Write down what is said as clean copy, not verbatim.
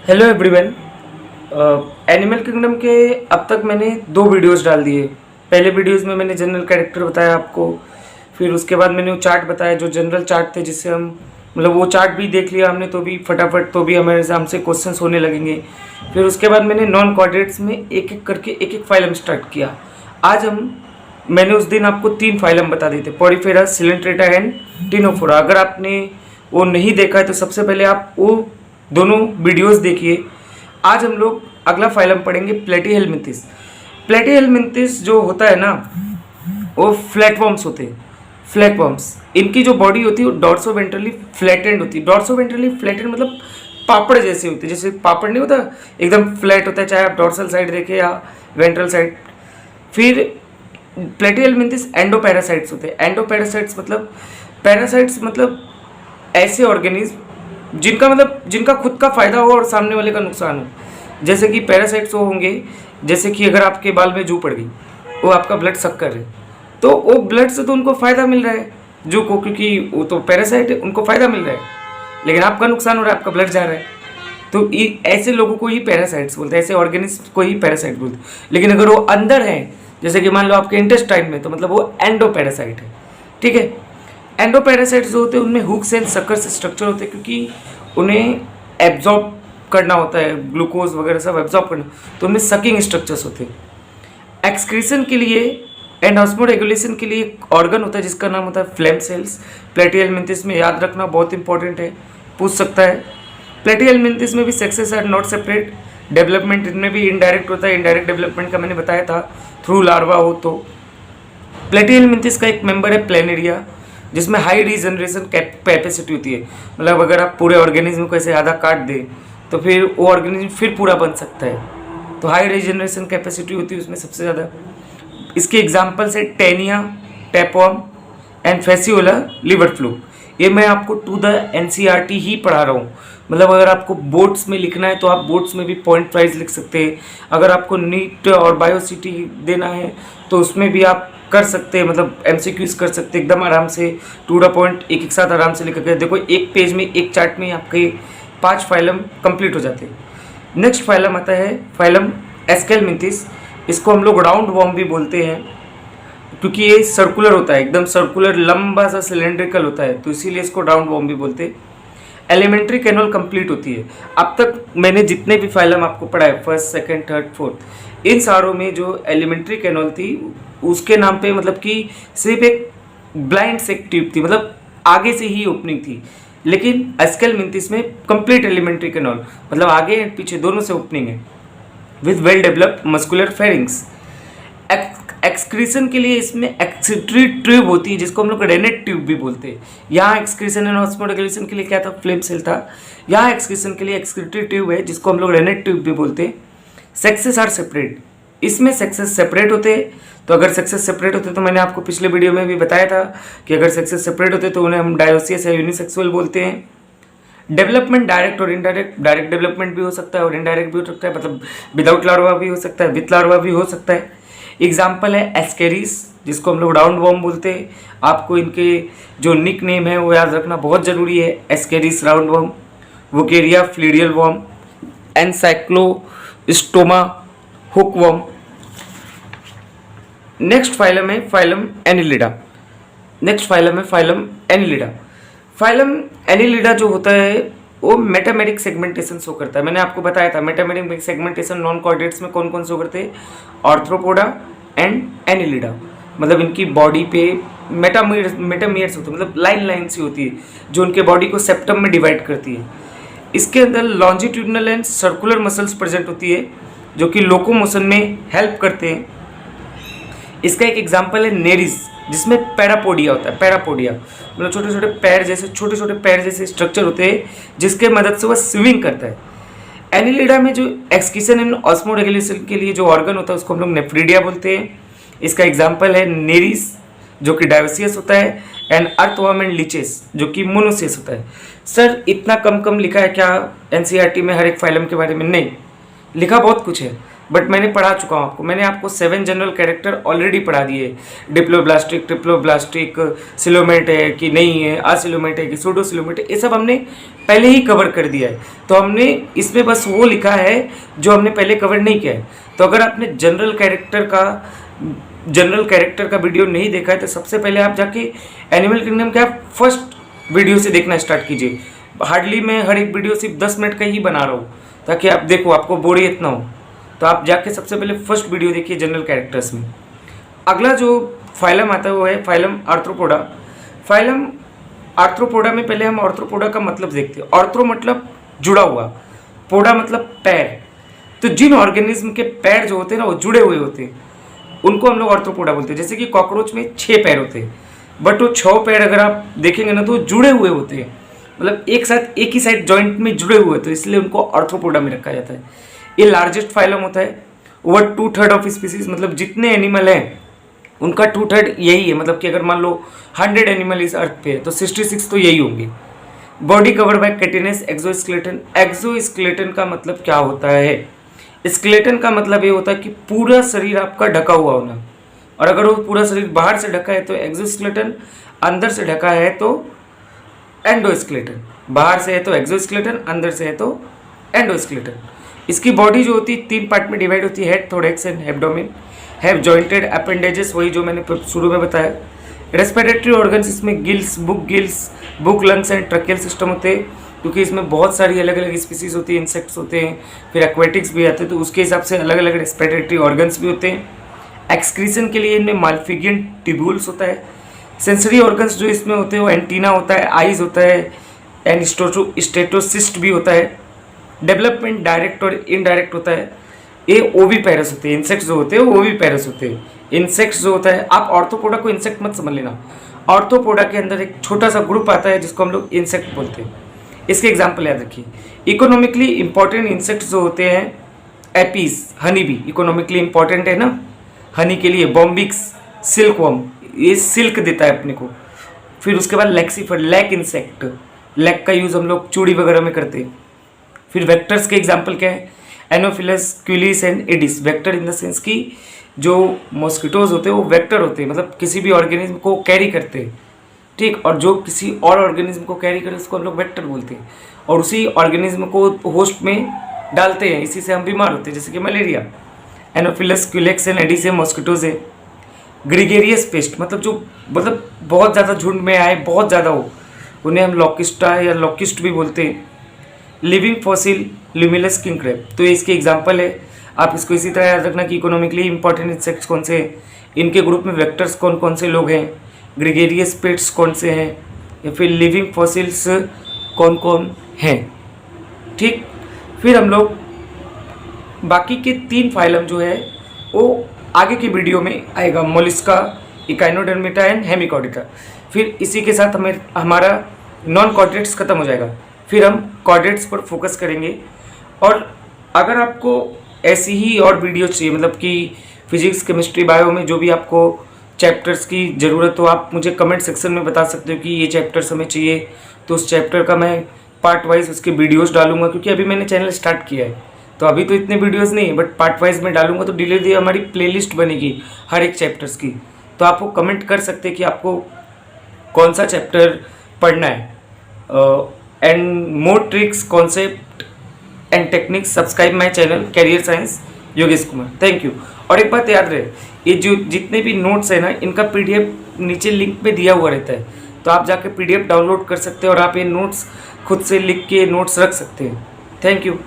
Hello everyone. Animal kingdom के अब तक मैंने 2 वीडियोस डाल दिए। पहले वीडियोस में मैंने जनरल कैरेक्टर बताया आपको, फिर उसके बाद मैंने वो चार्ट बताया जो जनरल चार्ट थे, जिससे हम मतलब वो चार्ट भी देख लिया हमने तो भी फटाफट, तो भी हमारे हमसे क्वेश्चंस होने लगेंगे। फिर उसके बाद मैंने नॉन कोऑर्डिनेट्स में एक एक करके एक एक फाइलम स्टार्ट किया। आज मैंने उस दिन आपको 3 फाइलम बता दिए थे, पॉरीफेरा, सिलेंट्रेटा एंड टिनोफोरा। अगर आपने वो नहीं देखा है तो सबसे पहले आप वो दोनों वीडियोस देखिए। आज हम लोग अगला फाइलम पढ़ेंगे प्लेटीहेलमिंथिस। प्लेटीहेलमिंथिस जो होता है ना, वो फ्लैटवर्म्स होते हैं। फ्लैटवर्म्स, इनकी जो बॉडी होती है वो डॉर्सोवेंट्रली फ्लैटेंड होती है। डॉर्सोवेंट्रली फ्लैटेंड मतलब पापड़ जैसे होते हैं, जैसे पापड़ नहीं होता एकदम फ्लैट होता है, चाहे आप डॉर्सल साइड देखें या वेंट्रल साइड। फिर प्लेटीहेलमिंथिस एंडोपैरासाइट्स होते हैं। एंडोपैरासाइट्स मतलब, पैरासाइट्स मतलब ऐसे ऑर्गेनिज्म जिनका खुद का फायदा हो और सामने वाले का नुकसान हो। जैसे कि पैरासाइट्स वो होंगे, जैसे कि अगर आपके बाल में जू पड़ गई, वो आपका ब्लड सक कर रहे, तो वो ब्लड से तो उनको फायदा मिल रहा है जू को, क्योंकि वो तो पैरासाइट है, उनको फायदा मिल रहा है, लेकिन आपका नुकसान हो रहा है, आपका ब्लड जा रहा है। तो ऐसे लोगों को ही पैरासाइट्स बोलते हैं, ऐसे ऑर्गेनिज्म को ही पैरासाइट बोलते हैं। लेकिन अगर वो अंदर है, जैसे कि मान लो आपके इंटेस्टाइन में, तो मतलब वो एंडोपैरासाइट है। ठीक है। एंडोपैरासाइट्स जो होते हैं उनमें हुक्स एंड सकर्स स्ट्रक्चर होते हैं, क्योंकि उन्हें एब्जॉर्ब करना होता है, ग्लूकोज वगैरह सब एब्जॉर्ब करना, तो उनमें सकिंग स्ट्रक्चर्स होते हैं। एक्सक्रीशन के लिए एंड ऑस्मोरेगुलेशन के लिए एक ऑर्गन होता है जिसका नाम होता है फ्लेम सेल्स। प्लेटीहेलमिंथिस में याद रखना बहुत इंपॉर्टेंट है, पूछ सकता है। प्लेटीहेलमिंथिस में भी sexes are not separate. Development इनमें भी इनडायरेक्ट होता है। इनडायरेक्ट डेवलपमेंट का मैंने बताया था, थ्रू लार्वा हो तो। प्लेटीहेलमिंथिस का एक मेंबर है प्लेनेरिया, जिसमें हाई रीजनरेशन कैपेसिटी होती है। मतलब अगर आप पूरे ऑर्गेनिज्म को ऐसे आधा काट दें तो फिर वो ऑर्गेनिज्म फिर पूरा बन सकता है। तो हाई रीजनरेशन कैपेसिटी होती है उसमें सबसे ज़्यादा। इसके एग्जाम्पल्स है Taenia, tapeworm and Fasciola liver fluke. ये मैं आपको टू द एनसीईआरटी ही पढ़ा रहा हूँ। मतलब अगर आपको बोर्ड्स में लिखना है तो आप बोर्ड्स में भी पॉइंट वाइज लिख सकते हैं। अगर आपको नीट और बायोसिटी देना है तो उसमें भी आप कर सकते हैं, मतलब एमसीक्यूज कर सकते हैं एकदम आराम से, टू द पॉइंट एक एक साथ आराम से लिख के। देखो एक पेज में, एक चार्ट में आपके 5 फाइलम कंप्लीट हो जाते हैं। नेक्स्ट फाइलम आता है फाइलम एस्केलमिंथिस। इसको हम लोग राउंड वॉर्म भी बोलते हैं, क्योंकि ये सर्कुलर होता है, एकदम सर्कुलर लंबा सा सिलेंड्रिकल होता है, तो इसीलिए इसको राउंड वॉर्म भी बोलते हैं। एलिमेंट्री कैनल कंप्लीट होती है। अब तक मैंने जितने भी फाइलम आपको पढ़ाए, फर्स्ट, सेकंड, थर्ड, फोर्थ, इन सारों में जो एलिमेंट्री कैनल थी उसके नाम पे, मतलब कि सिर्फ एक ब्लाइंड सेक ट्यूब थी, मतलब आगे से ही ओपनिंग थी। लेकिन एस्केलमिंथिस में कंप्लीट एलिमेंट्री कैनल, मतलब आगे एंड पीछे दोनों से ओपनिंग है, with well developed muscular pharynx. Excretion के लिए इसमें एक्सिटरी ट्यूब होती है, जिसको हम लोग रेनेट ट्यूब भी बोलते हैं। यहाँ एक्सक्रीशन एंड ऑस्मोरेगुलेशन के लिए क्या था, फ्लेम सेल था। यहाँ एक्सक्रीशन के लिए एक्सक्रीटरी ट्यूब है, जिसको हम लोग रेनेट ट्यूब भी बोलते हैं। Sexes are separate. इसमें सेक्सेस सेपरेट होते हैं। तो अगर सेक्सेस सेपरेट होते तो मैंने आपको पिछले वीडियो में भी बताया था कि अगर सेक्सेस सेपरेट होते तो उन्हें हम डायोसियस या यूनिसेक्सुअल बोलते हैं। डेवलपमेंट डायरेक्ट और इनडायरेक्ट, डायरेक्ट डेवलपमेंट भी हो सकता है और इनडायरेक्ट भी हो सकता है, मतलब विदाउट लार्वा भी हो सकता है, विथ लार्वा भी हो सकता है। एग्जाम्पल है एस्केरिस, जिसको हम लोग राउंड वॉर्म बोलते हैं। आपको इनके जो निक नेम है वो याद रखना बहुत ज़रूरी है। Ascaris roundworm, Wuchereria filarial worm, Ancylostoma hookworm. Next phylum है फाइलम एनिलिडा। नेक्स्ट फाइलम है फाइलम एनिलिडा। फाइलम एनिलिडा जो होता है वो मेटामेरिक सेगमेंटेशन शो करता है। मैंने आपको बताया था मेटामेरिक सेगमेंटेशन नॉन कोऑर्डिनेट्स में कौन कौन शो करते हैं, आर्थ्रोपोडा एंड एनिलिडा। मतलब इनकी बॉडी पे मेटामियर्स होते हैं, मतलब लाइन लाइन सी होती है जो उनके बॉडी को सेप्टम में डिवाइड करती है। इसके अंदर longitudinal and circular muscles present होती है जो कि लोकोमोशन में हेल्प करते हैं। इसका एक एग्जाम्पल है नेरिस, जिसमें पैरापोडिया होता है। पैरापोडिया मतलब छोटे छोटे पैर जैसे स्ट्रक्चर होते हैं जिसके मदद से वह स्विमिंग करता है। एनिलिडा में जो एक्सक्रीशन एंड ऑस्मोरेगुलेशन के लिए जो ऑर्गन होता है उसको हम लोग नेफ्रिडिया बोलते हैं। इसका एग्जाम्पल है नेरिस जो कि डायोसियस होता है, एंड अर्थवर्म एंड लीचेस जो कि मोनोसियस होता है। सर इतना कम लिखा है क्या एनसीईआरटी में हर एक फाइलम के बारे में? नहीं, लिखा बहुत कुछ है। बट मैंने पढ़ा चुका हूँ आपको। मैंने आपको 7 जनरल कैरेक्टर ऑलरेडी पढ़ा दिए। डिप्लोब्लास्टिक, ट्रिप्लोब्लास्टिक, सिलोमेट है कि नहीं है, असिलोमेट है कि सूडोसिलोमेट है, ये सब हमने पहले ही कवर कर दिया है। तो हमने इसमें बस वो लिखा है जो हमने पहले कवर नहीं किया है। तो अगर आपने जनरल कैरेक्टर का वीडियो नहीं देखा है तो सबसे पहले आप जाके एनिमल किंगडम के आप फर्स्ट वीडियो से देखना स्टार्ट कीजिए। हार्डली मैं हर एक वीडियो सिर्फ 10 मिनट का ही बना रहा हूँ ताकि आप देखो, आपको बोरियत ना हो। तो आप जाके सबसे पहले फर्स्ट वीडियो देखिए जनरल कैरेक्टर्स में। अगला जो फाइलम आता है वो है फाइलम आर्थ्रोपोडा। फाइलम आर्थ्रोपोडा में पहले हम आर्थ्रोपोडा का मतलब देखते हैं। आर्थ्रो मतलब जुड़ा हुआ, पोडा मतलब पैर। तो जिन ऑर्गेनिज्म के पैर जो होते हैं ना वो जुड़े हुए होते हैं उनको हम लोग आर्थ्रोपोडा बोलते हैं। जैसे कि कॉकरोच में 6 पैर होते हैं, बट वो 6 पैर अगर आप देखेंगे ना तो जुड़े हुए होते हैं, मतलब एक ही साइड जॉइंट में जुड़े हुए होते हैं, इसलिए उनको आर्थ्रोपोडा में रखा जाता है। ये लार्जेस्ट फाइलम होता है। ओवर 2/3 ऑफ स्पीसीज, मतलब जितने एनिमल हैं उनका 2/3 यही है। मतलब कि अगर मान लो 100 एनिमल इस अर्थ पे है तो 66 तो यही होंगे। Body cover by chitinous exoskeleton. Exoskeleton का मतलब क्या होता है? स्केलेटन का मतलब ये होता है कि पूरा शरीर आपका ढका हुआ होना, और अगर वो पूरा शरीर बाहर से ढका है तो एक्सोस्केलेटन, अंदर से ढका है तो एंडोस्केलेटन। बाहर से है तो एक्सोस्केलेटन, अंदर से है तो एंडोस्केलेटन। इसकी बॉडी जो होती है 3 पार्ट में डिवाइड होती है, head, thorax and abdomen. Have jointed appendages, वही जो मैंने शुरू में बताया। रेस्पिरेटरी ऑर्गन्स, इसमें gills, book, lungs and tracheal system होते हैं, क्योंकि इसमें बहुत सारी अलग अलग स्पीसीज होती है, इंसेक्ट्स होते हैं, फिर एक्वेटिक्स भी आते हैं, तो उसके हिसाब से अलग अलग रेस्पिरेटरी ऑर्गन्स भी होते हैं। एक्सक्रीशन के लिए इनमें माल्फिगियन ट्यूब्यूल्स होता है। सेंसरी ऑर्गन्स जो इसमें होते हैं वो एंटीना होता है, आईज होता है एंड स्टेटोसिस्ट भी होता है। डेवलपमेंट डायरेक्ट और इनडायरेक्ट होता है। ये ओविपेरस होते हैं, इंसेक्ट्स जो होते हैं वो ओविपेरस होते हैं। इंसेक्ट्स जो होता है, आप ऑर्थोपोडा को इंसेक्ट मत समझ लेना, ऑर्थोपोडा के अंदर एक छोटा सा ग्रुप आता है जिसको हम लोग इंसेक्ट बोलते हैं। इसके एग्जाम्पल याद रखिए। इकोनॉमिकली इंपॉर्टेंट इंसेक्ट्स जो होते हैं, एपीज, हनी भी इकोनॉमिकली इंपॉर्टेंट है ना हनी के लिए। बॉम्बिक्स, सिल्कवर्म, ये सिल्क देता है अपने को। फिर उसके बाद लेक्सीफर, लैक इंसेक्ट, लैक का यूज़ हम लोग चूड़ी वगैरह में करते हैं। फिर वेक्टर्स के एग्जाम्पल क्या है? Anopheles, Culex and Aedes. Vector in the sense की जो मॉस्किटोज होते हैं वो वेक्टर होते हैं, मतलब किसी भी ऑर्गेनिज्म को कैरी करते हैं, ठीक। और जो किसी और ऑर्गेनिज्म को कैरी करे उसको हम लोग वेक्टर बोलते हैं, और उसी ऑर्गेनिज्म को होस्ट में डालते हैं, इसी से हम बीमार होते हैं, जैसे कि malaria. Anopheles, Culex and Aedes है, मॉस्किटोज है। ग्रीगेरियस पेस्ट, मतलब बहुत ज़्यादा झुंड में आए, बहुत ज़्यादा हो, उन्हें हम लॉकिस्टा या लॉकिस्ट भी बोलते हैं। लिविंग फॉसिल, ल्यूमिलस किंग क्रैब, तो ये इसके एग्जाम्पल है। आप इसको इसी तरह याद रखना कि इकोनॉमिकली इंपॉर्टेंट इंसेक्ट्स कौन से हैं, इनके ग्रुप में वेक्टर्स कौन कौन से लोग हैं, ग्रीगेरियस पेट्स कौन से हैं, या फिर लिविंग फॉसिल्स कौन कौन हैं, ठीक। फिर हम लोग बाकी के 3 फाइलम जो है वो आगे की वीडियो में आएगा, मोलिस्का, इकाइनोडर्मिटा एंड हेमिकॉर्डिका। फिर इसी के साथ हमारा नॉन कॉर्डेट्स खत्म हो जाएगा, फिर हम कॉर्डेट्स पर फोकस करेंगे। और अगर आपको ऐसी ही और वीडियो चाहिए, मतलब कि फिजिक्स, केमिस्ट्री, बायो में जो भी आपको चैप्टर्स की ज़रूरत हो, आप मुझे कमेंट सेक्शन में बता सकते हो कि ये चैप्टर्स हमें चाहिए, तो उस चैप्टर का मैं पार्ट वाइज उसके वीडियोस डालूंगा। क्योंकि अभी मैंने चैनल स्टार्ट किया है तो अभी तो इतने वीडियोस नहीं है, बट पार्ट वाइज में डालूंगा तो धीरे धीरे हमारी प्लेलिस्ट बनेगी हर एक चैप्टर्स की। तो आप वो कमेंट कर सकते हैं कि आपको कौन सा चैप्टर पढ़ना है। And more tricks, concept and techniques, subscribe my channel career science Yogesh Kumar. Thank you. और एक बात याद रहे, ये जो जितने भी नोट्स है ना, इनका PDF नीचे लिंक पे दिया हुआ रहता है, तो आप जाके PDF डाउनलोड कर सकते हैं और आप ये नोट्स खुद से लिख के नोट्स रख सकते हैं। Thank you.